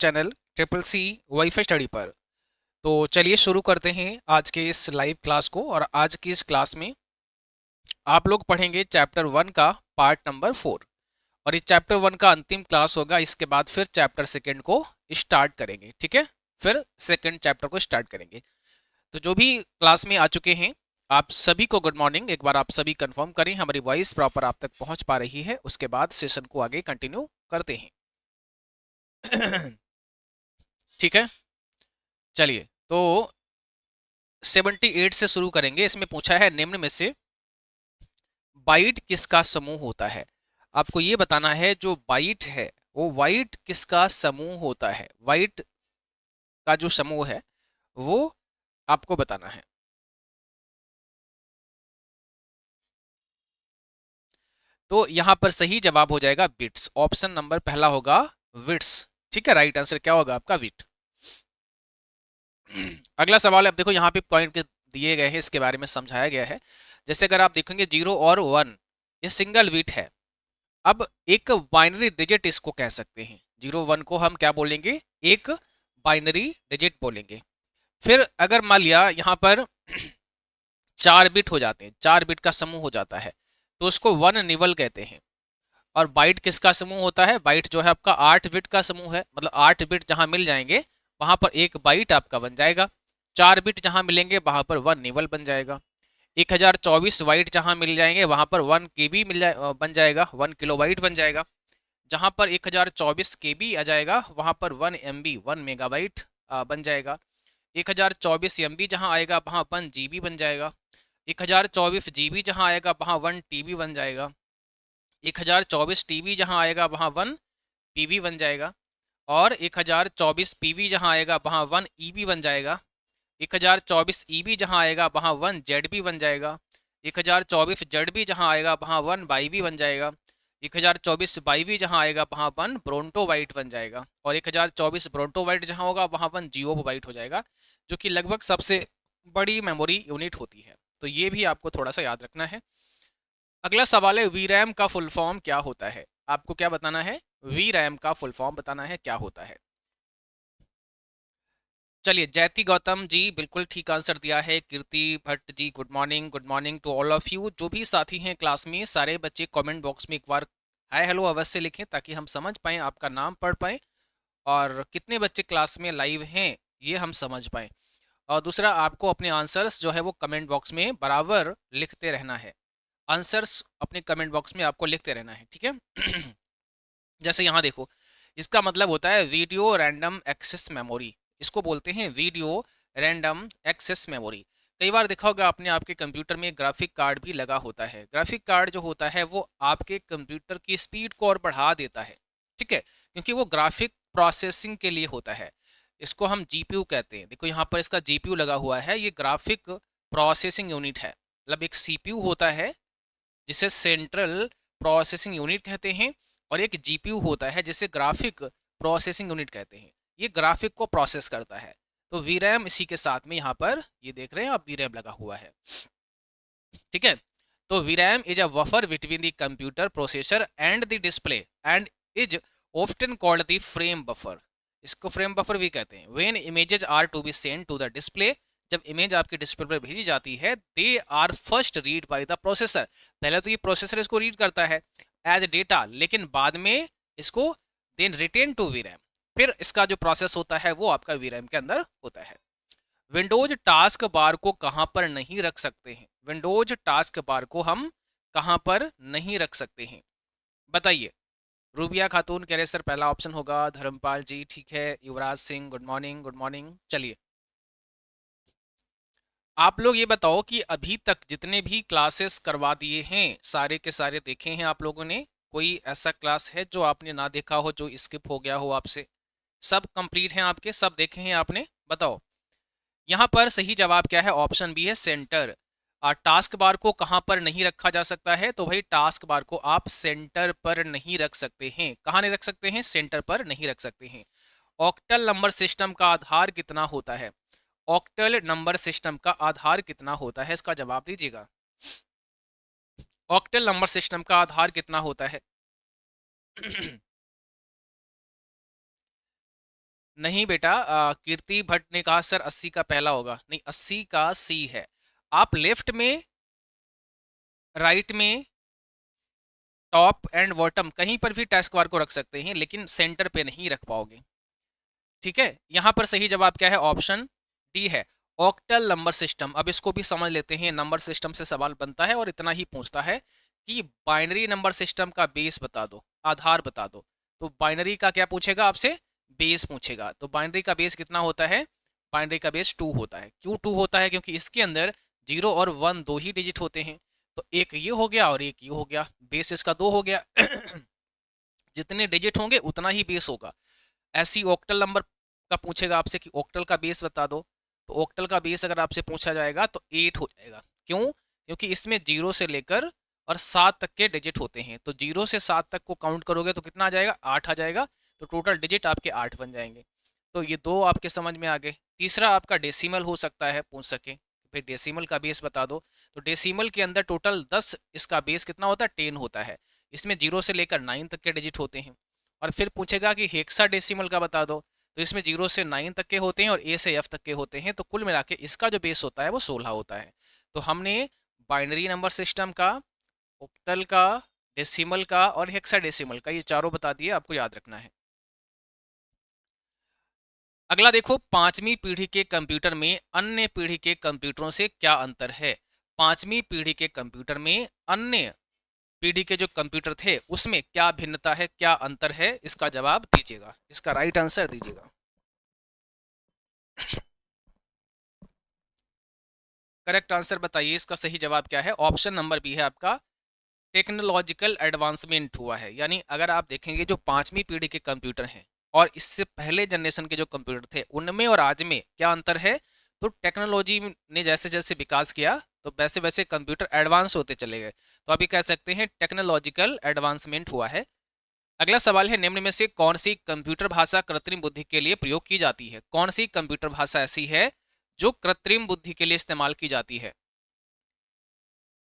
Channel triple C wifi study पर। तो चलिए शुरू करते हैं आज के इस लाइव क्लास को। और आज की इस क्लास में आप लोग पढ़ेंगे चैप्टर 1 का पार्ट नंबर 4। और इस चैप्टर 1 का अंतिम क्लास होगा। इसके बाद फिर चैप्टर सेकेंड को स्टार्ट करेंगे, ठीक है। फिर सेकेंड चैप्टर को स्टार्ट करेंगे। तो जो भी क्लास में आ चुके हैं आप सभी को गुड मॉर्निंग। एक बार आप सभी कंफर्म करें हमारी वॉइस प्रॉपर आप तक पहुंच पा रही है, उसके बाद सेशन को आगे कंटिन्यू करते हैं। ठीक है, चलिए। तो 78 से शुरू करेंगे। इसमें पूछा है निम्न में से बाइट किसका समूह होता है। आपको ये बताना है जो बाइट है वो वाइट किसका समूह होता है। वाइट का जो समूह है वो आपको बताना है। तो यहां पर सही जवाब हो जाएगा बिट्स। ऑप्शन नंबर पहला होगा विट्स। ठीक है, राइट आंसर क्या होगा आपका विट। अगला सवाल है। अब देखो यहाँ पे पॉइंट दिए गए हैं, इसके बारे में समझाया गया है। जैसे अगर आप देखेंगे 0 और 1 ये सिंगल बिट है। अब एक बाइनरी डिजिट इसको कह सकते हैं। 0 1 को हम क्या बोलेंगे, एक बाइनरी डिजिट बोलेंगे। फिर अगर मान लिया यहाँ पर 4 बिट हो जाते हैं, 4 बिट का समूह हो जाता है, तो उसको वन निवल कहते हैं। और बाइट किसका समूह होता है, बाइट जो है आपका 8 बिट का समूह है। मतलब 8 बिट जहां मिल जाएंगे वहां पर एक बाइट आपका बन जाएगा। 4 बिट जहां मिलेंगे वहां पर वन निवल बन जाएगा। 1024 बाइट जहां मिल जाएंगे वहां पर 1 KB बन जाएगा, 1 किलोबाइट बन जाएगा। जहां पर 1024 KB आ जाएगा वहां पर 1 MB 1 मेगाबाइट बन जाएगा। 1024 MB जहां आएगा वहां 1 GB बन जाएगा। 1024 GB जहां आएगा वहां 1 TB बन जाएगा। 1024 TB जहां आएगा वहां 1 PB बन जाएगा। और 1024 PB जहां आएगा वहां 1 EB बन जाएगा। 1024 EB जहां आएगा वहां 1 ZB बन जाएगा। 1024 ZB जहां आएगा वहां 1 YB बन जाएगा। 1024 YB जहां आएगा वहां 1 ब्रोंटो बाइट बन जाएगा। और 1024 ब्रोंटो बाइट जहां होगा वहां 1 GOB बाइट हो जाएगा, जो कि लगभग सबसे बड़ी मेमोरी यूनिट होती है। तो ये भी आपको थोड़ा सा याद रखना है। अगला सवाल है वीरैम का फुल फॉर्म क्या होता है। आपको क्या बताना है, वीरैम का फुल फॉर्म बताना है क्या होता है। चलिए, जयति गौतम जी बिल्कुल ठीक आंसर दिया है। Kirti Bhatt ji good morning to all of you. जो भी साथी हैं क्लास में सारे बच्चे कमेंट बॉक्स में एक बार हाय हेलो अवश्य लिखें ताकि हम समझ पाएं, आपका नाम पढ़ पाएं और कितने बच्चे क्लास में लाइव हैं ये हम समझ पाएं। और दूसरा, आपको अपने आंसर्स जो है वो कमेंट बॉक्स में बराबर लिखते रहना है। आंसर्स अपने कमेंट बॉक्स में आपको लिखते रहना है, ठीक है। जैसे यहाँ देखो, इसका मतलब होता है वीडियो रैंडम एक्सेस मेमोरी। इसको बोलते हैं वीडियो रैंडम एक्सेस मेमोरी। कई बार देखा होगा आपने आपके कंप्यूटर में ग्राफिक कार्ड भी लगा होता है। ग्राफिक कार्ड जो होता है वो आपके कंप्यूटर की स्पीड को और बढ़ा देता है, ठीक है, क्योंकि वो ग्राफिक प्रोसेसिंग के लिए होता है। इसको हम जीपीयू कहते हैं। देखो यहाँ पर इसका जीपीयू लगा हुआ है, ये ग्राफिक प्रोसेसिंग यूनिट है। मतलब एक सीपीयू होता है जिसे सेंट्रल प्रोसेसिंग यूनिट कहते हैं, और एक जीपीयू होता है जिसे ग्राफिक प्रोसेसिंग यूनिट कहते हैं। ये ग्राफिक को प्रोसेस करता है। तो वीरैम इसी के साथ में यहाँ पर ये देख रहे हैं आप, वीरैम लगा हुआ है, ठीक है। तो VRAM is a buffer between the computer processor and the display and is often called the frame buffer. इसको फ्रेम बफर भी कहते हैं। When images are to be send to the display, जब इमेज आपके डिस्प्ले पर भेजी जाती है, they are first read by the processor. पहले तो ये प्रोसेसर इसको रीड करता है एज डेटा, लेकिन बाद में इसको देन रिटेन टू वीरैम। फिर इसका जो प्रोसेस होता है वो आपका वीरैम के अंदर होता है। विंडोज टास्क बार को कहां पर नहीं रख सकते हैं। विंडोज टास्क बार को हम कहां पर नहीं रख सकते हैं, बताइए। रूबिया खातून कह रहे सर पहला ऑप्शन होगा। धर्मपाल जी ठीक है। Yuvraj Singh good morning good morning. चलिए, आप लोग ये बताओ कि अभी तक जितने भी क्लासेस करवा दिए हैं सारे के सारे देखे हैं आप लोगों ने। कोई ऐसा क्लास है जो आपने ना देखा हो, जो स्किप हो गया हो आपसे। सब कंप्लीट हैं आपके, सब देखे हैं आपने, बताओ। यहाँ पर सही जवाब क्या है, ऑप्शन बी है सेंटर। टास्क बार को कहाँ पर नहीं रखा जा सकता है, तो भाई टास्क बार को आप सेंटर पर नहीं रख सकते हैं। कहाँ नहीं रख सकते हैं, सेंटर पर नहीं रख सकते हैं। ऑक्टल नंबर सिस्टम का आधार कितना होता है। ऑक्टल नंबर सिस्टम का आधार कितना होता है, इसका जवाब दीजिएगा। ऑक्टल नंबर सिस्टम का आधार कितना होता है। नहीं बेटा, कीर्ति भट्ट ने कहा सर 80 का पहला होगा, नहीं 80 का सी है। आप लेफ्ट में, राइट में, टॉप एंड बॉटम कहीं पर भी टास्क बार को रख सकते हैं, लेकिन सेंटर पे नहीं रख पाओगे। ठीक है, यहां पर सही जवाब क्या है? ऑप्शन डी है, ऑक्टल नंबर सिस्टम। अब इसको भी समझ लेते हैं, नंबर सिस्टम से सवाल बनता है और इतना ही पूछता है कि बाइनरी नंबर सिस्टम का बेस बता दो, आधार बता दो। तो बाइनरी का क्या पूछेगा आपसे? बेस पूछेगा। तो बाइनरी का बेस कितना होता है? बाइनरी का बेस 2 होता है। क्यों 2 होता है? क्योंकि इसके अंदर 0 और 1 दो ही डिजिट होते हैं। तो एक ये हो गया और एक ये हो गया, बेस इसका 2 हो गया। जितने डिजिट होंगे उतना ही बेस होगा। ऐसी ऑक्टल नंबर का पूछेगा आपसे कि ऑक्टल का बेस बता दो, तो ऑक्टल का बेस अगर आपसे पूछा जाएगा तो 8 हो जाएगा। क्यों? क्योंकि इसमें 0 से लेकर और 7 तक के डिजिट होते हैं। तो 0 से 7 तक को काउंट करोगे तो कितना आ जाएगा? 8 आ जाएगा। तो टोटल डिजिट आपके 8 बन जाएंगे। तो ये दो आपके समझ में आ गए। तीसरा आपका डेसिमल हो सकता है, पूछ सके फिर डेसिमल का बेस बता दो। तो डेसिमल के अंदर टोटल 10, इसका बेस कितना होता है? 10 होता है। इसमें 0 से लेकर 9 तक के डिजिट होते हैं। और फिर पूछेगा कि हेक्सा डेसिमल का बता दो, तो इसमें 0 से 9 तक के होते हैं और ए से एफ तक के होते हैं। तो कुल मिला के इसका जो बेस होता है वो 16 होता है। तो हमने बाइनरी नंबर सिस्टम का, ऑक्टल का, डेसिमल का और हेक्साडेसिमल का ये चारों बता दिए, आपको याद रखना है। अगला देखो, पांचवी पीढ़ी के कंप्यूटर में अन्य पीढ़ी के कंप्यूटरों से क्या अंतर है? पांचवी पीढ़ी के कंप्यूटर में अन्य पीढ़ी के जो कंप्यूटर थे उसमें क्या भिन्नता है, क्या अंतर है? इसका जवाब दीजिएगा, इसका राइट आंसर दीजिएगा। करेक्ट आंसर बताइए, इसका सही जवाब क्या है? ऑप्शन नंबर बी है आपका, टेक्नोलॉजिकल एडवांसमेंट हुआ है। यानी अगर आप देखेंगे जो पांचवी पीढ़ी के कंप्यूटर हैं और इससे पहले जनरेशन के जो कंप्यूटर थे उनमें और आज में क्या अंतर है? तो टेक्नोलॉजी ने जैसे जैसे विकास किया तो वैसे वैसे कंप्यूटर एडवांस होते चले गए। तो अभी कह सकते हैं टेक्नोलॉजिकल एडवांसमेंट हुआ है। अगला सवाल है, निम्न में से कौन सी कंप्यूटर भाषा कृत्रिम बुद्धि के लिए प्रयोग की जाती है? कौन सी कंप्यूटर भाषा ऐसी है जो कृत्रिम बुद्धि के लिए इस्तेमाल की जाती है?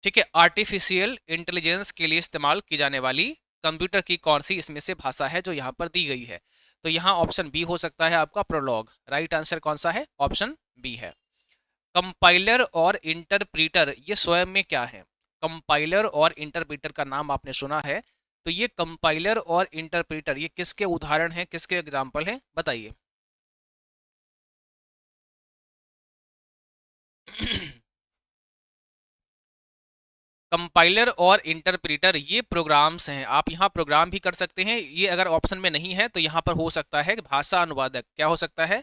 ठीक है, आर्टिफिशियल इंटेलिजेंस के लिए इस्तेमाल की जाने वाली कंप्यूटर की कौन सी इसमें से भाषा है जो यहाँ पर दी गई है? तो यहाँ ऑप्शन बी हो सकता है आपका, प्रोलॉग। राइट आंसर कौन सा है? ऑप्शन बी है। कंपाइलर और इंटरप्रीटर ये स्वयं में क्या है? कंपाइलर और इंटरप्रीटर का नाम आपने सुना है, तो ये कंपाइलर और इंटरप्रीटर ये किसके उदाहरण हैं, किसके एग्जाम्पल हैं, बताइए। कंपाइलर और इंटरप्रीटर ये प्रोग्राम्स हैं, आप यहाँ प्रोग्राम भी कर सकते हैं। ये अगर ऑप्शन में नहीं है तो यहाँ पर हो सकता है भाषा अनुवादक, क्या हो सकता है?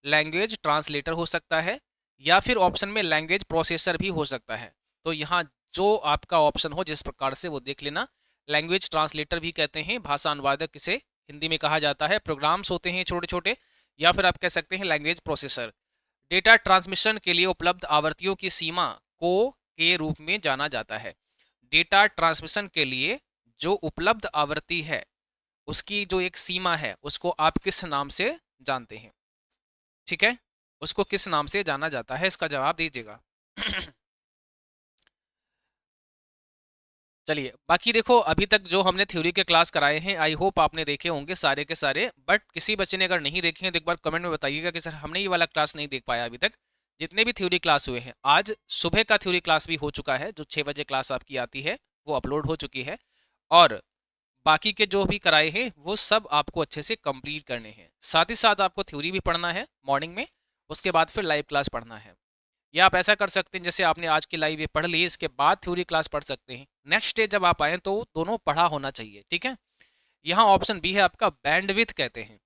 लैंग्वेज ट्रांसलेटर हो सकता है, या फिर ऑप्शन में लैंग्वेज प्रोसेसर भी हो सकता है। तो यहाँ जो आपका ऑप्शन हो जिस प्रकार से वो देख लेना। लैंग्वेज ट्रांसलेटर भी कहते हैं, भाषा अनुवादक इसे हिंदी में कहा जाता है। प्रोग्राम्स होते हैं छोटे छोटे, या फिर आप कह सकते हैं लैंग्वेज प्रोसेसर। डेटा ट्रांसमिशन के लिए उपलब्ध आवृत्तियों की सीमा को के रूप में जाना जाता है। डेटा ट्रांसमिशन के लिए जो उपलब्ध आवृत्ति है उसकी जो एक सीमा है उसको आप किस नाम से जानते हैं? ठीक है, उसको किस नाम से जाना जाता है, इसका जवाब दीजिएगा। चलिए, बाकी देखो अभी तक जो हमने थ्योरी के क्लास कराए हैं आई होप आपने देखे होंगे सारे के सारे। बट किसी बच्चे ने अगर नहीं देखे हैं तो एक बार कमेंट में बताइएगा कि सर हमने ये वाला क्लास नहीं देख पाया अभी तक। जितने भी थ्योरी क्लास हुए हैं, आज सुबह का थ्योरी क्लास भी हो चुका है, जो 6 बजे क्लास आपकी आती है वो अपलोड हो चुकी है। और बाकी के जो भी कराए हैं वो सब आपको अच्छे से कंप्लीट करने हैं। साथ ही साथ आपको थ्योरी भी पढ़ना है मॉर्निंग में, उसके बाद फिर लाइव क्लास पढ़ना है। या आप ऐसा कर सकते हैं जैसे आपने आज की लाइव ये पढ़ ली, इसके बाद थ्योरी क्लास पढ़ सकते हैं। नेक्स्ट डे जब आप आए तो दोनों पढ़ा होना चाहिए। ठीक है, यहाँ ऑप्शन बी है आपका, बैंडविड्थ कहते हैं।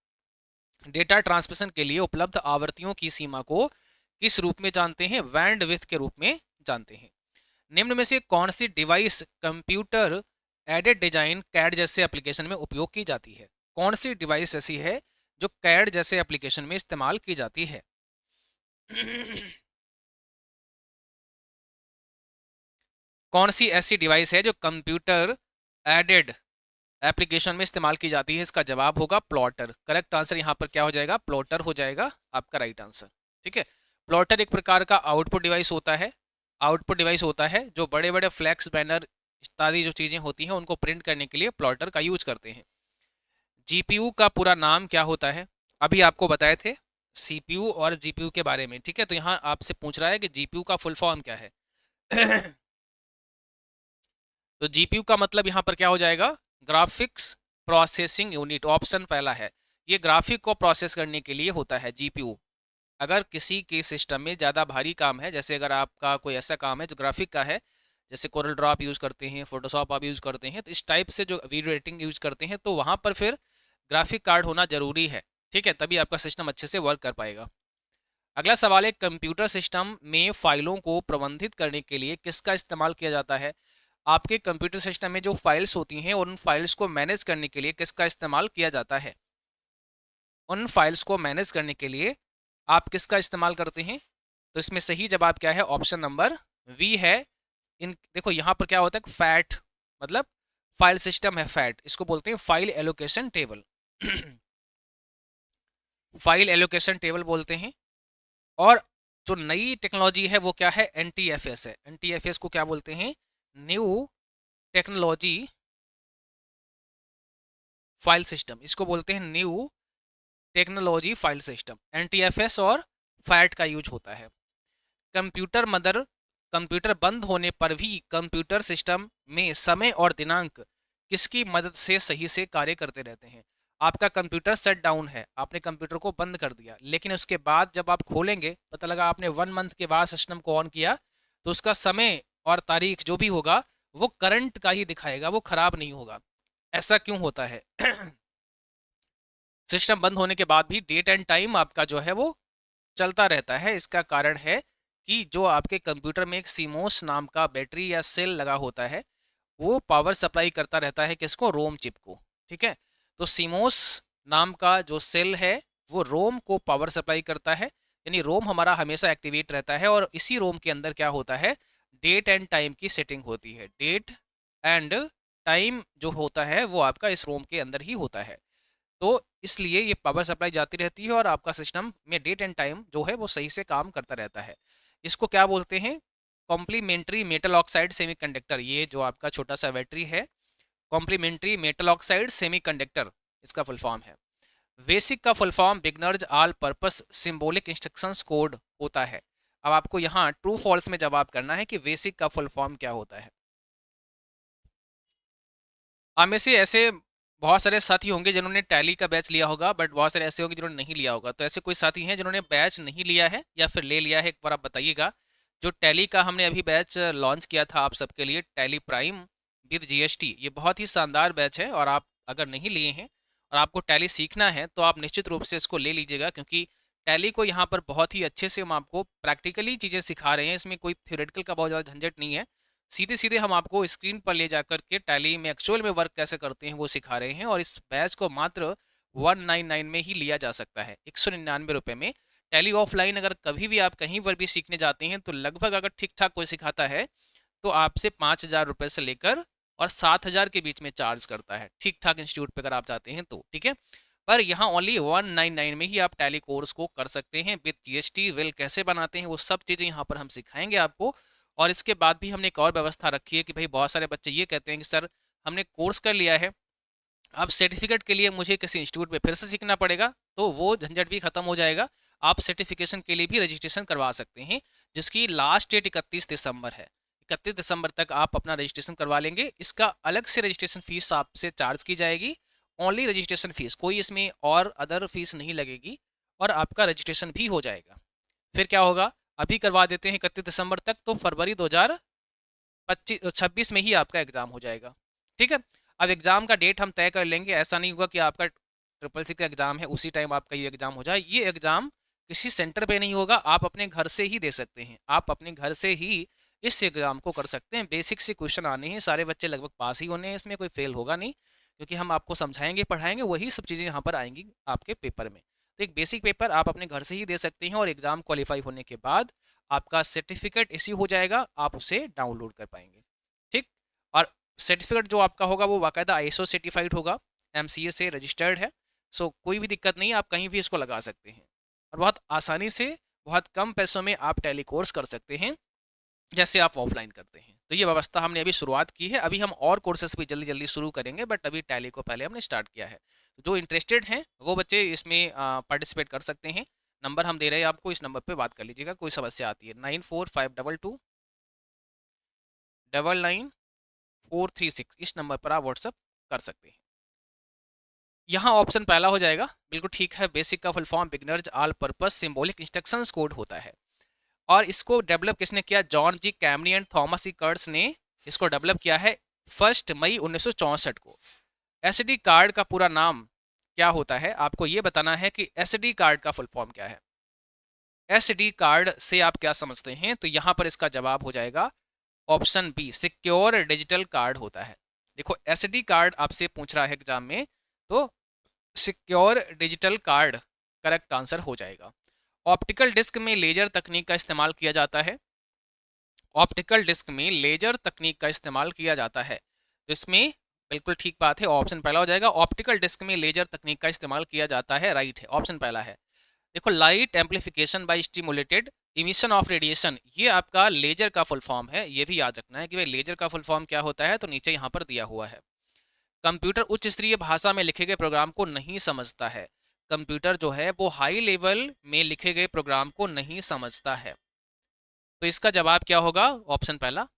डेटा ट्रांसमिशन के लिए उपलब्ध आवृत्तियों की सीमा को किस रूप में जानते हैं? बैंडविड्थ के रूप में जानते हैं। निम्न में से कौन सी device computer aided design CAD जैसे एप्लीकेशन में उपयोग की जाती है? कौन सी डिवाइस ऐसी है जो कैड जैसे एप्लीकेशन में इस्तेमाल की जाती है? कौन सी ऐसी डिवाइस है जो कंप्यूटर एडेड एप्लीकेशन में इस्तेमाल की जाती है? इसका जवाब होगा प्लॉटर। करेक्ट आंसर यहाँ पर क्या हो जाएगा? प्लॉटर हो जाएगा आपका राइट आंसर। ठीक है, प्लॉटर एक प्रकार का आउटपुट डिवाइस होता है। आउटपुट डिवाइस होता है जो बड़े बड़े फ्लैक्स बैनर इत्यादि जो चीज़ें होती हैं उनको प्रिंट करने के लिए प्लॉटर का यूज करते हैं। जीपीयू का पूरा नाम क्या होता है? अभी आपको बताए थे सीपीयू और जीपीयू के बारे में, ठीक है। तो यहाँ आपसे पूछ रहा है कि जीपीयू का फुल फॉर्म क्या है। तो जीपीयू का मतलब यहाँ पर क्या हो जाएगा, ग्राफिक्स प्रोसेसिंग यूनिट, ऑप्शन पहला है। ये ग्राफिक को प्रोसेस करने के लिए होता है जीपीयू। अगर किसी के सिस्टम में ज़्यादा भारी काम है, जैसे अगर आपका कोई ऐसा काम है जो ग्राफिक का है, जैसे कोरल ड्रॉ आप यूज़ करते हैं, फोटोशॉप आप यूज़ करते हैं, तो इस टाइप से जो वीडियो एडिटिंग यूज़ करते हैं, तो वहाँ पर फिर ग्राफिक कार्ड होना ज़रूरी है, ठीक है, तभी आपका सिस्टम अच्छे से वर्क कर पाएगा। अगला सवाल है, कंप्यूटर सिस्टम में फाइलों को प्रबंधित करने के लिए किसका इस्तेमाल किया जाता है। आपके कंप्यूटर सिस्टम में जो फाइल्स होती हैं और उन फाइल्स को मैनेज करने के लिए किसका इस्तेमाल किया जाता है। उन फाइल्स को मैनेज करने के लिए आप किसका इस्तेमाल करते हैं। तो इसमें सही जवाब क्या है, ऑप्शन नंबर वी है। इन देखो यहाँ पर क्या होता है, फैट मतलब फाइल सिस्टम है, फैट इसको बोलते हैं file allocation table. File allocation table बोलते हैं। और जो नई टेक्नोलॉजी है वो क्या है, एनटीएफएस है। एनटीएफएस को क्या बोलते हैं, न्यू टेक्नोलॉजी फाइल सिस्टम, इसको बोलते हैं new technology file system. NTFS और फैट का यूज होता है। कंप्यूटर मदर कंप्यूटर बंद होने पर भी कंप्यूटर सिस्टम में समय और दिनांक किसकी मदद से सही से कार्य करते रहते हैं। आपका कंप्यूटर शट डाउन है, आपने कंप्यूटर को बंद कर दिया, लेकिन उसके बाद जब आप खोलेंगे पता लगा आपने 1 मंथ के बाद सिस्टम को ऑन किया, तो उसका समय और तारीख जो भी होगा वो करंट का ही दिखाएगा, वो खराब नहीं होगा। ऐसा क्यों होता है? सिस्टम बंद होने के बाद भी डेट एंड टाइम आपका जो है वो चलता रहता है। इसका कारण है कि जो आपके कंप्यूटर में एक सीमोस नाम का बैटरी या सेल लगा होता है, वो पावर सप्लाई करता रहता है किसको, रोम चिप को, ठीक है। तो सीमोस नाम का जो सेल है वो रोम को पावर सप्लाई करता है, यानी रोम हमारा हमेशा एक्टिवेट रहता है। और इसी रोम के अंदर क्या होता है, डेट एंड टाइम की सेटिंग होती है। डेट एंड टाइम जो होता है वो आपका इस रोम के अंदर ही होता है। तो इसलिए ये पावर सप्लाई जाती रहती है और आपका सिस्टम में डेट एंड टाइम जो है वो सही से काम करता रहता है। इसको क्या बोलते हैं, कॉम्प्लीमेंट्री मेटल ऑक्साइड सेमीकंडक्टर। ये जो आपका छोटा सा बैटरी है, कॉम्प्लीमेंट्री मेटल ऑक्साइड सेमीकंडक्टर इसका फुल फॉर्म है। बेसिक का full form beginners all purpose symbolic instructions code होता है। अब आपको यहाँ ट्रू फॉल्स में जवाब करना है कि बेसिक का फुल फॉर्म क्या होता है। आप में से ऐसे बहुत सारे साथी होंगे जिन्होंने टैली का बैच लिया होगा, बट बहुत सारे ऐसे होंगे जिन्होंने नहीं लिया होगा। तो ऐसे कोई साथी हैं जिन्होंने बैच नहीं लिया है या फिर ले लिया है, एक बार आप बताइएगा। जो टैली का हमने अभी बैच लॉन्च किया था आप सबके लिए, टैली प्राइम विद जीएसटी, ये बहुत ही शानदार बैच है। और आप अगर नहीं लिए हैं और आपको टैली सीखना है तो आप निश्चित रूप से इसको ले लीजिएगा, क्योंकि टैली को यहाँ पर बहुत ही अच्छे से हम आपको प्रैक्टिकली चीज़ें सिखा रहे हैं। इसमें कोई थ्योरेटिकल का बहुत ज़्यादा झंझट नहीं है। सीधे सीधे हम आपको स्क्रीन पर ले जाकर के टैली में एक्चुअल में वर्क कैसे करते हैं वो सिखा रहे हैं। और इस बैच को मात्र 199 में ही लिया जा सकता है, 199 रुपये में। टैली ऑफलाइन अगर कभी भी आप कहीं पर भी सीखने जाते हैं तो लगभग अगर ठीक ठाक कोई सिखाता है तो आपसे 5,000 रुपये से लेकर और 7,000 के बीच में चार्ज करता है, ठीक ठाक इंस्टीट्यूट पर अगर आप जाते हैं तो, ठीक है। पर यहाँ ओनली 199 में ही आप टैली कोर्स को कर सकते हैं विद जीएसटी। वेल कैसे बनाते हैं वो सब चीज़ें यहाँ पर हम सिखाएंगे आपको। और इसके बाद भी हमने एक और व्यवस्था रखी है कि भाई बहुत सारे बच्चे ये कहते हैं कि सर हमने कोर्स कर लिया है, अब सर्टिफिकेट के लिए मुझे किसी इंस्टीट्यूट में फिर से सीखना पड़ेगा। तो वो झंझट भी खत्म हो जाएगा। आप सर्टिफिकेशन के लिए भी रजिस्ट्रेशन करवा सकते हैं, जिसकी लास्ट डेट 31 दिसंबर है। 31 दिसंबर तक आप अपना रजिस्ट्रेशन करवा लेंगे। इसका अलग से रजिस्ट्रेशन फीस आपसे चार्ज की जाएगी, ओनली रजिस्ट्रेशन फीस, कोई इसमें और अदर फीस नहीं लगेगी। और आपका रजिस्ट्रेशन भी हो जाएगा। फिर क्या होगा, अभी करवा देते हैं 31 दिसंबर तक, तो फरवरी 2026 में ही आपका एग्ज़ाम हो जाएगा, ठीक है। अब एग्ज़ाम का डेट हम तय कर लेंगे। ऐसा नहीं होगा कि आपका ट्रिपल सी का एग्ज़ाम है उसी टाइम आपका ये एग्ज़ाम हो जाए। ये एग्ज़ाम किसी सेंटर पे नहीं होगा, आप अपने घर से ही दे सकते हैं। आप अपने घर से ही इस एग्ज़ाम को कर सकते हैं। बेसिक से क्वेश्चन आने हैं, सारे बच्चे लगभग पास ही होने हैं, इसमें कोई फेल होगा नहीं, क्योंकि हम आपको समझाएंगे पढ़ाएंगे, वही सब चीज़ें यहाँ पर आएंगी आपके पेपर में। तो एक बेसिक पेपर आप अपने घर से ही दे सकते हैं और एग्ज़ाम क्वालिफाई होने के बाद आपका सर्टिफिकेट इश्यू हो जाएगा, आप उसे डाउनलोड कर पाएंगे, ठीक। और सर्टिफिकेट जो आपका होगा वो बाकायदा आईएसओ सर्टिफाइड होगा, एमसीए से रजिस्टर्ड है। सो कोई भी दिक्कत नहीं, आप कहीं भी इसको लगा सकते हैं और बहुत आसानी से बहुत कम पैसों में आप टैली कोर्स कर सकते हैं। जैसे आप ऑफलाइन करते हैं। तो ये व्यवस्था हमने अभी शुरुआत की है, अभी हम और कोर्सेस भी जल्दी जल्दी शुरू करेंगे, बट अभी टैली को पहले हमने स्टार्ट किया है। तो जो इंटरेस्टेड हैं वो बच्चे इसमें पार्टिसिपेट कर सकते हैं। नंबर हम दे रहे हैं आपको, इस नंबर पे बात कर लीजिएगा, कोई समस्या आती है 9452299436, इस नंबर पर आप व्हाट्सअप कर सकते हैं। यहाँ ऑप्शन पहला हो जाएगा, बिल्कुल ठीक है। बेसिक का full form beginners all purpose symbolic instructions code होता है, और इसको डेवलप किसने किया? John G Kemeny and Thomas E Kurtz ने इसको डेवलप किया है 1 मई 1964 को। एसडी कार्ड का पूरा नाम क्या होता है? आपको ये बताना है कि एसडी कार्ड का फुल फॉर्म क्या है। एसडी कार्ड से आप क्या समझते हैं? तो यहाँ पर इसका जवाब हो जाएगा option B, secure digital card होता है। देखो एसडी कार्ड आपसे पूछ रहा है एग्जाम में, तो secure digital card correct answer हो जाएगा। ऑप्टिकल डिस्क में लेजर तकनीक का इस्तेमाल किया जाता है। ऑप्टिकल डिस्क में लेजर तकनीक का इस्तेमाल किया जाता है, तो इसमें बिल्कुल ठीक बात है, ऑप्शन पहला हो जाएगा। ऑप्टिकल डिस्क में लेजर तकनीक का इस्तेमाल किया जाता है, राइट है, ऑप्शन पहला है। देखो light amplification by stimulated emission of radiation, ये आपका लेजर का फुल फॉर्म है। ये भी याद रखना है कि भाई लेजर का फुल फॉर्म क्या होता है, तो नीचे यहाँ पर दिया हुआ है। कंप्यूटर उच्च स्तरीय भाषा में लिखे गए प्रोग्राम को नहीं समझता है। कंप्यूटर जो है वो हाई लेवल में लिखे गए प्रोग्राम को नहीं समझता है, तो इसका जवाब क्या होगा? ऑप्शन पहला,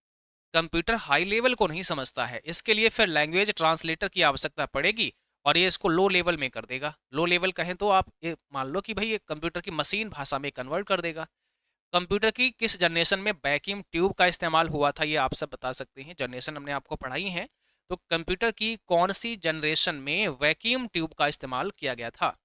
कंप्यूटर हाई लेवल को नहीं समझता है। इसके लिए फिर लैंग्वेज ट्रांसलेटर की आवश्यकता पड़ेगी, और ये इसको लो लेवल में कर देगा। लो लेवल कहें तो आप ये मान लो कि भाई ये कंप्यूटर की मशीन भाषा में कन्वर्ट कर देगा। कंप्यूटर की किस जनरेशन में वैक्यूम ट्यूब का इस्तेमाल हुआ था, ये आप सब बता सकते हैं, जनरेशन हमने आपको पढ़ाई है। तो कंप्यूटर की कौन सी जनरेशन में वैक्यूम ट्यूब का इस्तेमाल किया गया था?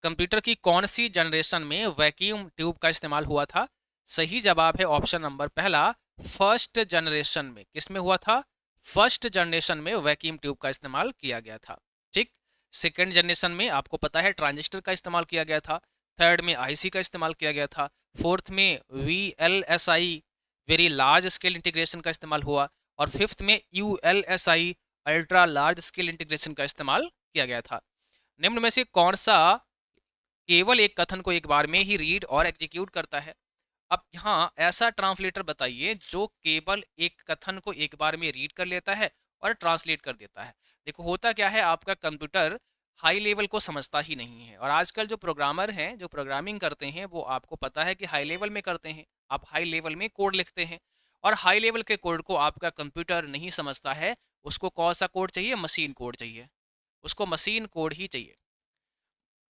कंप्यूटर की कौन सी जनरेशन में वैक्यूम ट्यूब का इस्तेमाल हुआ था? सही जवाब है ऑप्शन नंबर पहला, फर्स्ट जनरेशन में। किस में हुआ था? फर्स्ट जनरेशन में वैक्यूम ट्यूब का इस्तेमाल किया गया था। ठीक। सेकेंड जनरेशन में आपको पता है ट्रांजिस्टर का इस्तेमाल किया गया था। थर्ड में आईसी का इस्तेमाल किया गया था। फोर्थ में VLSI very large scale integration का इस्तेमाल हुआ, और फिफ्थ में ULSI ultra large scale integration का इस्तेमाल किया गया था। निम्न में से कौन सा केवल एक कथन को एक बार में ही रीड और एग्जीक्यूट करता है? अब यहाँ ऐसा ट्रांसलेटर बताइए जो केवल एक कथन को एक बार में रीड कर लेता है और ट्रांसलेट कर देता है। देखो होता क्या है, आपका कंप्यूटर हाई लेवल को समझता ही नहीं है, और आजकल जो प्रोग्रामर हैं, जो प्रोग्रामिंग करते हैं, वो आपको पता है कि हाई लेवल में करते हैं। आप हाई लेवल में कोड लिखते हैं, और हाई लेवल के कोड को आपका कंप्यूटर नहीं समझता है। उसको कौन सा कोड चाहिए? मशीन कोड चाहिए, उसको मशीन कोड ही चाहिए।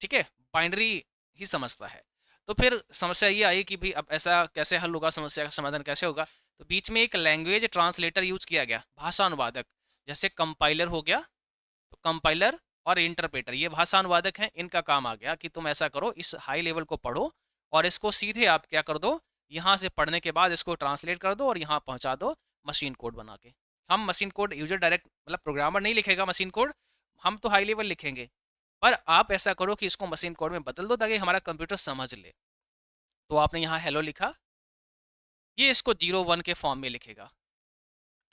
ठीक है, बाइनरी ही समझता है। तो फिर समस्या ये आई कि भाई अब ऐसा कैसे हल होगा, समस्या का समाधान कैसे होगा? तो बीच में एक लैंग्वेज ट्रांसलेटर यूज किया गया, भाषा अनुवादक। जैसे कंपाइलर हो गया, तो कंपाइलर और इंटरप्रेटर ये भाषा अनुवादक हैं, इनका काम आ गया कि तुम ऐसा करो, इस हाई लेवल को पढ़ो और इसको सीधे आप क्या कर दो, यहाँ से पढ़ने के बाद इसको ट्रांसलेट कर दो और यहाँ पहुँचा दो मशीन कोड बना के। हम मशीन कोड यूजर डायरेक्ट, मतलब प्रोग्रामर नहीं लिखेगा मशीन कोड, हम तो हाई लेवल लिखेंगे। पर आप ऐसा करो कि इसको मशीन कोड में बदल दो ताकि हमारा कंप्यूटर समझ ले। तो आपने यहाँ हेलो लिखा, ये इसको 01 के फॉर्म में लिखेगा।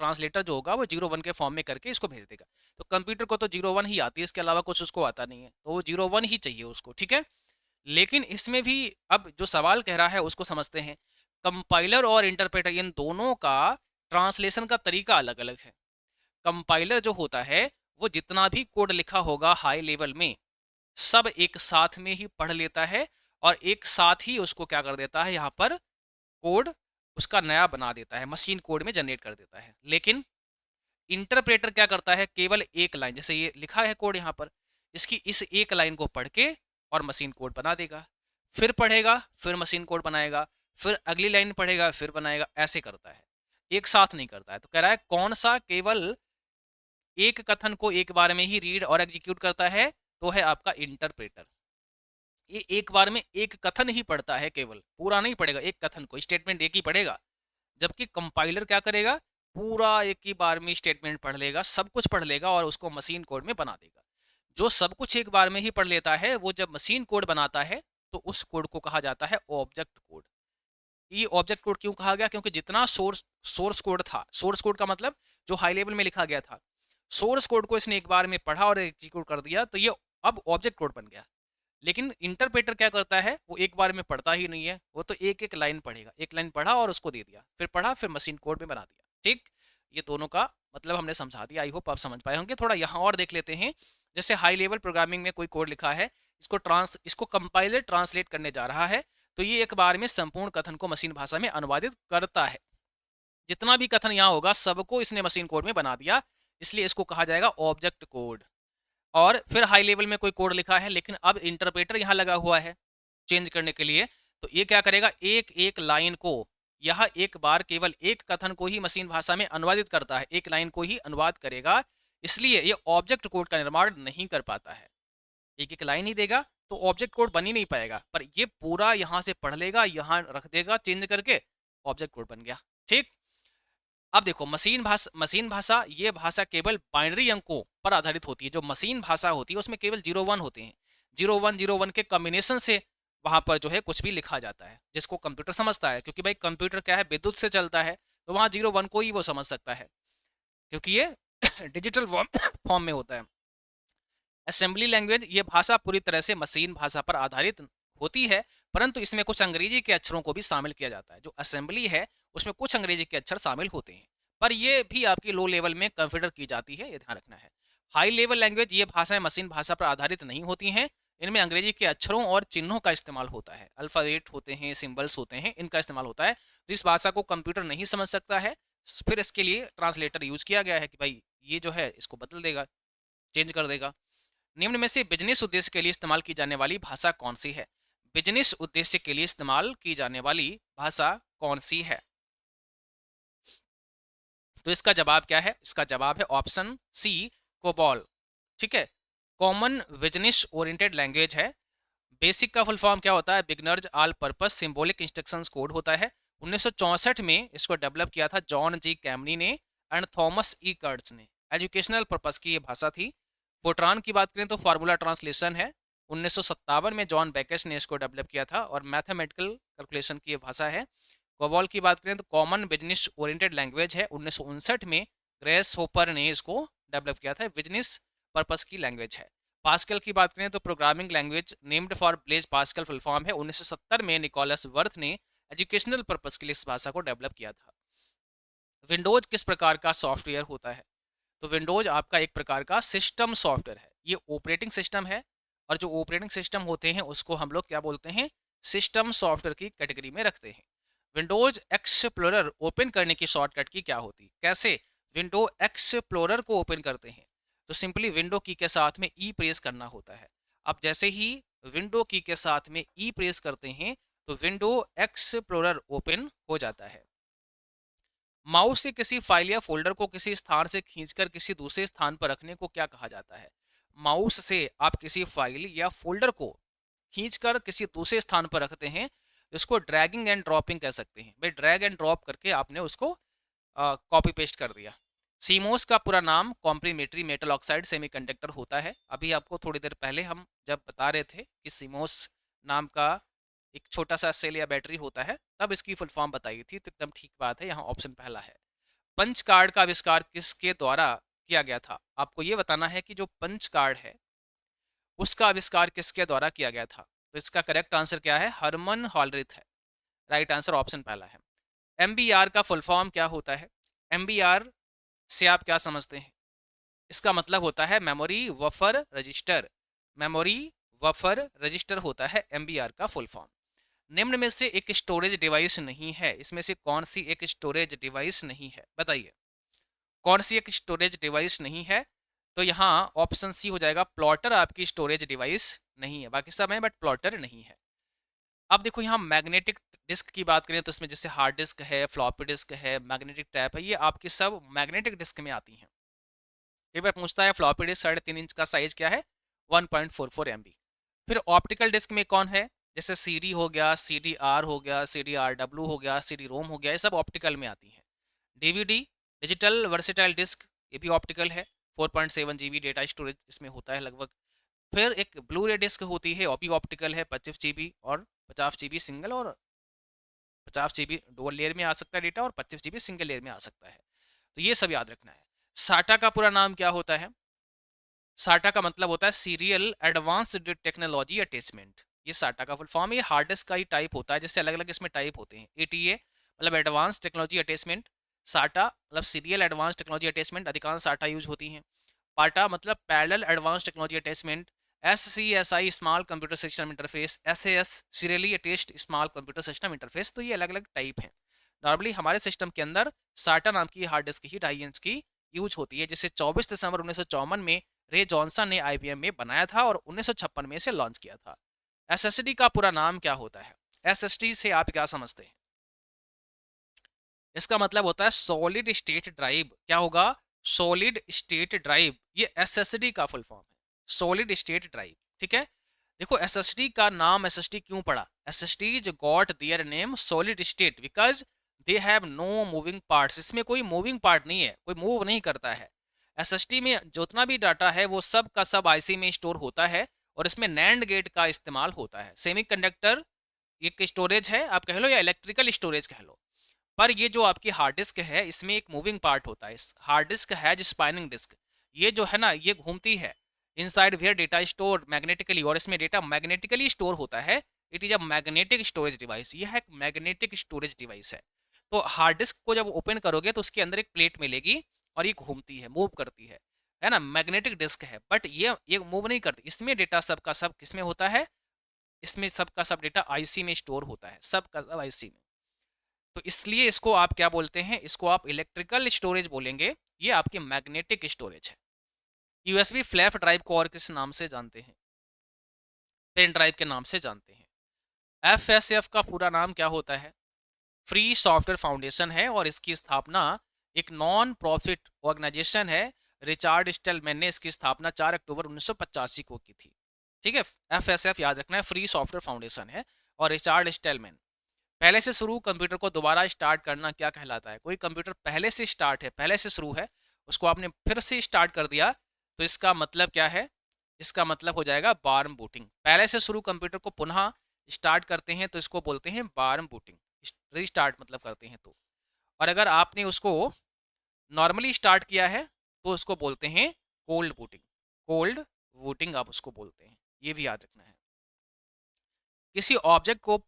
ट्रांसलेटर जो होगा वो 01 के फॉर्म में करके इसको भेज देगा। तो कंप्यूटर को तो 01 ही आती है, इसके अलावा कुछ उसको आता नहीं है, तो वो 01 ही चाहिए उसको। ठीक है, लेकिन इसमें भी अब जो सवाल कह रहा है उसको समझते हैं। कंपाइलर और इंटरप्रेटर इन दोनों का ट्रांसलेशन का तरीका अलग अलग है। कंपाइलर जो होता है वो जितना भी कोड लिखा होगा हाई लेवल में, सब एक साथ में ही पढ़ लेता है, और एक साथ ही उसको क्या कर देता है, यहाँ पर कोड उसका नया बना देता है, मशीन कोड में जनरेट कर देता है। लेकिन इंटरप्रेटर क्या करता है, केवल एक लाइन, जैसे ये लिखा है कोड यहाँ पर, इसकी इस एक लाइन को पढ़ के और मशीन कोड बना देगा, फिर पढ़ेगा, फिर मशीन कोड बनाएगा, फिर अगली लाइन पढ़ेगा, फिर बनाएगा, ऐसे करता है, एक साथ नहीं करता है। तो कह रहा है कौन सा केवल एक कथन को एक बार में ही रीड और एग्जीक्यूट करता है? तो है आपका इंटरप्रेटर। ये एक बार में एक कथन ही पढ़ता है, केवल पूरा नहीं पढ़ेगा, एक कथन को, स्टेटमेंट एक ही पढ़ेगा। जबकि कंपाइलर क्या करेगा, पूरा एक ही बार में स्टेटमेंट पढ़ लेगा, सब कुछ पढ़ लेगा और उसको मशीन कोड में बना देगा। जो सब कुछ एक बार में ही पढ़ लेता है, वो जब मशीन कोड बनाता है तो उस कोड को कहा जाता है ऑब्जेक्ट कोड। ये ऑब्जेक्ट कोड क्यों कहा गया? क्योंकि जितना सोर्स कोड था, सोर्स कोड का मतलब जो हाई लेवल में लिखा गया था, सोर्स कोड को इसने एक बार में पढ़ा और एग्जीक्यूट कर दिया, तो ये अब ऑब्जेक्ट कोड बन गया। लेकिन इंटरप्रेटर क्या करता है, वो एक बार में पढ़ता ही नहीं है, वो तो एक एक लाइन पढ़ेगा, एक लाइन पढ़ा और उसको दे दिया, फिर पढ़ा, फिर मशीन कोड में बना दिया। ठीक, ये दोनों का मतलब हमने समझा दिया, आई होप आप समझ पाए होंगे। थोड़ा यहाँ और देख लेते हैं। जैसे हाई लेवल प्रोग्रामिंग में कोई कोड लिखा है, इसको कंपाइलर ट्रांसलेट करने जा रहा है, तो ये एक बार में संपूर्ण कथन को मशीन भाषा में अनुवादित करता है। जितना भी कथन यहाँ होगा सबको इसने मशीन कोड में बना दिया, इसलिए इसको कहा जाएगा ऑब्जेक्ट कोड। और फिर हाई लेवल में कोई कोड लिखा है, लेकिन अब इंटरप्रेटर यहाँ लगा हुआ है चेंज करने के लिए, तो ये क्या करेगा, एक एक लाइन को, यह एक बार केवल एक कथन को ही मशीन भाषा में अनुवादित करता है, एक लाइन को ही अनुवाद करेगा, इसलिए ये ऑब्जेक्ट कोड का निर्माण नहीं कर पाता है। एक एक लाइन ही देगा तो ऑब्जेक्ट कोड बन ही नहीं पाएगा, पर ये पूरा यहाँ से पढ़ लेगा, यहाँ रख देगा चेंज करके, ऑब्जेक्ट कोड बन गया। ठीक, अब देखो मशीन भाषा ये भाषा केवल बाइनरी अंकों पर आधारित होती है। जो मशीन भाषा होती है उसमें केवल 0 1 होते हैं, 0 1 के कॉम्बिनेशन से वहां पर जो है कुछ भी लिखा जाता है, जिसको कंप्यूटर समझता है, क्योंकि भाई कंप्यूटर क्या है, विद्युत से चलता है, तो वहां 0 1 को ही वो समझ सकता है, क्योंकि ये डिजिटल फॉर्म में होता है। असेंबली लैंग्वेज ये भाषा पूरी तरह से मशीन भाषा पर आधारित होती है, परंतु इसमें कुछ अंग्रेजी के अक्षरों को भी शामिल किया जाता है। जो असेंबली है उसमें कुछ अंग्रेजी के अक्षर शामिल होते हैं, पर ये भी आपकी लो लेवल में कंसिडर की जाती है, ये ध्यान रखना है। हाई लेवल लैंग्वेज ये भाषाएं मशीन भाषा पर आधारित नहीं होती हैं, इनमें अंग्रेजी के अक्षरों और चिन्हों का इस्तेमाल होता है, अल्फाबेट होते हैं, सिंबल्स होते हैं, इनका इस्तेमाल होता है। तो इस भाषा को कंप्यूटर नहीं समझ सकता है, फिर इसके लिए ट्रांसलेटर यूज किया गया है कि भाई ये जो है इसको बदल देगा, चेंज कर देगा। निम्न में से बिजनेस उद्देश्य के लिए इस्तेमाल की जाने वाली भाषा कौन सी है? बिजनेस उद्देश्य के लिए इस्तेमाल की जाने वाली भाषा कौन सी है? तो इसका जवाब क्या है? इसका जवाब है ऑप्शन सी, कोबॉल। ठीक है, कॉमन बिजनेस ओरिएंटेड लैंग्वेज है। बेसिक का फुल फॉर्म क्या होता है? Beginners all purpose symbolic instructions code होता है। 1964 में इसको डेवलप किया था जॉन जी कैमनी ने एंड थॉमस ई कर्ट्ज ने। एजुकेशनल पर्पस की ये भाषा थी। फोर्ट्रान की बात करें तो फार्मूला ट्रांसलेशन है। 1957 में जॉन बेकेस ने इसको डेवलप किया था और मैथमेटिकल कैलकुलेशन की ये भाषा है। कोबॉल की बात करें तो कॉमन बिजनेस ओरिएंटेड लैंग्वेज है। 1959 में ग्रेस होपर ने इसको डेवलप किया था, बिजनेस पर्पस की लैंग्वेज है। पास्कल की बात करें तो programming language named for Blaise Pascal full form है। 1970 में निकोलस वर्थ ने एजुकेशनल पर्पस के लिए इस भाषा को डेवलप किया था। विंडोज किस प्रकार का सॉफ्टवेयर होता है? तो विंडोज आपका एक प्रकार का सिस्टम सॉफ्टवेयर है, ये ऑपरेटिंग सिस्टम है, और जो ऑपरेटिंग सिस्टम होते हैं उसको हम लोग क्या बोलते हैं? सिस्टम सॉफ्टवेयर की कैटेगरी में रखते हैं। विंडोज एक्सप्लोरर ओपन करने की शॉर्टकट की क्या होती? कैसे विंडो एक्सप्लोरर को ओपन करते हैं? तो सिंपली विंडो की के साथ में ई प्रेस करना होता है। अब जैसे ही विंडो की के साथ में ई प्रेस करते हैं तो विंडो एक्सप्लोरर ओपन हो जाता है। माउस से किसी फाइल या फोल्डर को किसी स्थान से खींचकर किसी दूसरे स्थान पर रखने को क्या कहा जाता है? माउस से आप किसी फाइल या फोल्डर को खींचकर किसी दूसरे स्थान पर रखते हैं, इसको ड्रैगिंग एंड ड्रॉपिंग कह सकते हैं। भाई ड्रैग एंड ड्रॉप करके आपने उसको कॉपी पेस्ट कर दिया। सीमोस का पूरा नाम कॉम्प्लीमेंट्री मेटल ऑक्साइड सेमीकंडक्टर होता है। अभी आपको थोड़ी देर पहले हम जब बता रहे थे कि सीमोस नाम का एक छोटा सा सेल या बैटरी होता है, तब इसकी फुल फॉर्म बताई थी, तो एकदम ठीक बात है, यहाँ ऑप्शन पहला है। पंच कार्ड का आविष्कार किसके द्वारा किया गया था? आपको ये बताना है कि जो पंच कार्ड है उसका आविष्कार किसके द्वारा किया गया था। तो इसका करेक्ट आंसर क्या है? हरमन हॉलरिथ है। राइट आंसर ऑप्शन पहला है। MBR का फुल फॉर्म क्या होता है? MBR से आप क्या समझते हैं? इसका मतलब होता है memory buffer register. Memory buffer register होता है MBR का फुल फॉर्म। निम्न में से एक स्टोरेज डिवाइस नहीं है, इसमें से कौन सी एक स्टोरेज डिवाइस नहीं है? बताइए कौन सी एक स्टोरेज डिवाइस नहीं है? तो यहाँ ऑप्शन सी हो जाएगा, प्लॉटर आपकी स्टोरेज डिवाइस नहीं है। बाकी सब है बट प्लॉटर नहीं है। अब देखो यहाँ मैग्नेटिक डिस्क की बात करें तो इसमें जैसे हार्ड डिस्क है, फ्लॉपी डिस्क है, मैग्नेटिक टैप है, ये आपकी सब मैग्नेटिक डिस्क में आती हैं। कई बार पूछता है फ्लॉपी डिस्क 3.5 इंच का साइज क्या है? 1.44 MB। फिर ऑप्टिकल डिस्क में कौन है? जैसे CD हो गया, CDR हो गया, CDRW हो गया, CD-ROM हो गया, ये सब ऑप्टिकल में आती हैं। DVD डिजिटल वर्सेटाइल डिस्क, ये भी ऑप्टिकल है। 4.7 GB डेटा स्टोरेज इसमें होता है लगभग। फिर एक ब्लू रे डिस्क होती है, वो भी ऑप्टिकल है, 25 GB और 50 GB सिंगल, और 50 GB डुअल लेयर में आ सकता है डेटा, और 25 GB सिंगल लेयर में आ सकता है। तो ये सब याद रखना है। साटा का पूरा नाम क्या होता है? साटा का मतलब होता है सीरियल एडवांस्ड टेक्नोलॉजी अटैचमेंट। ये साटा का फुल फॉर्म है। ये हार्ड डिस्क का ही टाइप होता है, जैसे अलग अलग इसमें टाइप होते हैं। एटीए मतलब एडवांस टेक्नोलॉजी अटैचमेंट, साटा मतलब सीरियल एडवांस टेक्नोलॉजी अटैचमेंट, अधिकांश साटा यूज होती हैं। पाटा मतलब parallel advance technology attachment, SCSI small computer system interface, SAS serially attached small computer system interface. तो ये अलग अलग टाइप हैं। नॉर्मली हमारे सिस्टम के अंदर साटा नाम की हार्ड डिस्क ही 2.5 इंच की यूज होती है, जिसे 24 दिसंबर 1954 में रे जॉनसन ने IBM में बनाया था और 1956 में इसे लॉन्च किया था। SSD का पूरा नाम क्या होता है? SSD से आप क्या समझते हैं? इसका मतलब होता है सॉलिड स्टेट ड्राइव। क्या होगा? Solid state drive. ये SSD का फुल फॉर्म है, सॉलिड स्टेट ड्राइव। ठीक है। देखो SSD का नाम SSD क्यों पड़ा? SSDs got their name solid state because they have no moving parts. इसमें कोई मूविंग पार्ट नहीं है, कोई मूव नहीं करता है। SSD में जितना भी डाटा है वो सब का सब IC में स्टोर होता है और इसमें नैंड गेट का इस्तेमाल होता है। सेमीकंडक्टर एक स्टोरेज है आप कह लो, या इलेक्ट्रिकल स्टोरेज कह लो। पर ये जो आपकी हार्ड डिस्क है इसमें एक मूविंग पार्ट होता है। इस हार्ड डिस्क है जो स्पाइनिंग डिस्क, ये जो है ना ये घूमती है inside where data store magnetically, और इसमें डेटा मैग्नेटिकली स्टोर होता है। It is a magnetic storage device. यह एक मैग्नेटिक स्टोरेज डिवाइस है। तो हार्ड डिस्क को जब ओपन करोगे तो उसके अंदर एक प्लेट मिलेगी और ये घूमती है, मूव करती है ना। मैग्नेटिक डिस्क है बट ये मूव नहीं करती। इसमें डेटा सबका सब किसमें होता है? इसमें सबका सब डेटा आईसी में स्टोर होता है, सबका सब आईसी में। तो इसलिए इसको आप क्या बोलते हैं? इसको आप इलेक्ट्रिकल स्टोरेज बोलेंगे। ये आपकी मैग्नेटिक स्टोरेज है। यूएसबी फ्लैश ड्राइव को और किस नाम से जानते हैं? पेन ड्राइव के नाम से जानते हैं। FSF का पूरा नाम क्या होता है? फ्री सॉफ्टवेयर फाउंडेशन है और इसकी स्थापना एक नॉन प्रॉफिट ऑर्गेनाइजेशन है। रिचार्ड स्टेलमैन ने इसकी स्थापना 4 अक्टूबर 1985 को की थी। ठीक है। FSF याद रखना है, फ्री सॉफ्टवेयर फाउंडेशन है और रिचार्ड स्टेलमैन। पहले से शुरू कंप्यूटर को दोबारा स्टार्ट करना क्या कहलाता है? कोई कंप्यूटर पहले से स्टार्ट है, पहले से शुरू है, उसको आपने फिर से स्टार्ट कर दिया तो इसका मतलब क्या है? इसका मतलब हो जाएगा वार्म बूटिंग। पहले से शुरू कंप्यूटर को पुनः स्टार्ट करते हैं तो इसको बोलते हैं वार्म बूटिंग। रीस्टार्ट मतलब करते हैं तो। और अगर आपने उसको नॉर्मली स्टार्ट किया है तो उसको बोलते हैं कोल्ड बूटिंग। कोल्ड बूटिंग आप उसको बोलते हैं, ये भी याद रखना है। किसी ऑब्जेक्ट को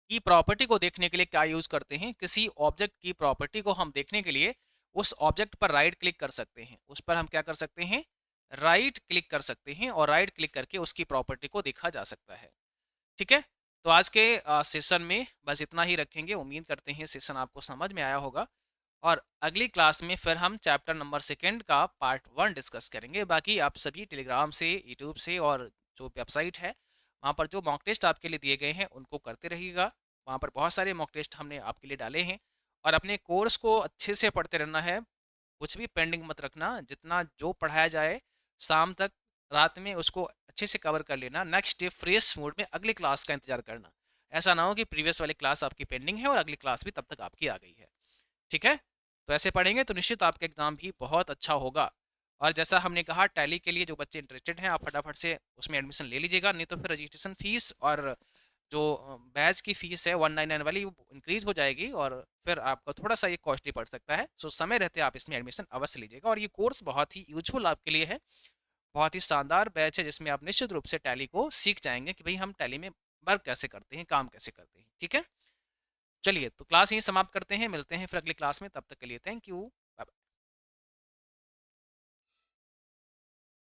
की प्रॉपर्टी को देखने के लिए क्या यूज करते हैं? किसी ऑब्जेक्ट की प्रॉपर्टी को हम देखने के लिए उस ऑब्जेक्ट पर राइट क्लिक कर सकते हैं। उस पर हम क्या कर सकते हैं? राइट क्लिक कर सकते हैं और राइट क्लिक करके उसकी प्रॉपर्टी को देखा जा सकता है। ठीक है। तो आज के सेशन में बस इतना ही रखेंगे। उम्मीद करते हैं सेशन आपको समझ में आया होगा और अगली क्लास में फिर हम चैप्टर नंबर 2 का पार्ट 1 डिस्कस करेंगे। बाकी आप सभी टेलीग्राम से, यूट्यूब से और जो वेबसाइट है वहाँ पर जो मॉक टेस्ट आपके लिए दिए गए हैं उनको करते रहिएगा। वहाँ पर बहुत सारे मॉक टेस्ट हमने आपके लिए डाले हैं और अपने कोर्स को अच्छे से पढ़ते रहना है। कुछ भी पेंडिंग मत रखना। जितना जो पढ़ाया जाए शाम तक, रात में उसको अच्छे से कवर कर लेना। नेक्स्ट डे फ्रेश मूड में अगली क्लास का इंतजार करना। ऐसा ना हो कि प्रीवियस वाली क्लास आपकी पेंडिंग है और अगली क्लास भी तब तक आपकी आ गई है। ठीक है। तो ऐसे पढ़ेंगे तो निश्चित आपका एग्जाम भी बहुत अच्छा होगा। और जैसा हमने कहा टैली के लिए जो बच्चे इंटरेस्टेड हैं आप फटाफट से उसमें एडमिशन ले लीजिएगा, नहीं तो फिर रजिस्ट्रेशन फीस और जो बैच की फीस है 199 वाली इंक्रीज हो जाएगी और फिर आपका थोड़ा सा ये कॉस्टली पड़ सकता है। सो समय रहते आप इसमें एडमिशन अवश्य लीजिएगा। और ये कोर्स बहुत ही यूजफुल आपके लिए है, बहुत ही शानदार बैच है जिसमें आप निश्चित रूप से टैली को सीख जाएंगे कि भाई हम टैली में वर्क कैसे करते हैं, काम कैसे करते हैं। ठीक है। चलिए तो क्लास यहीं समाप्त करते हैं, मिलते हैं फिर अगली क्लास में। तब तक के लिए थैंक यू।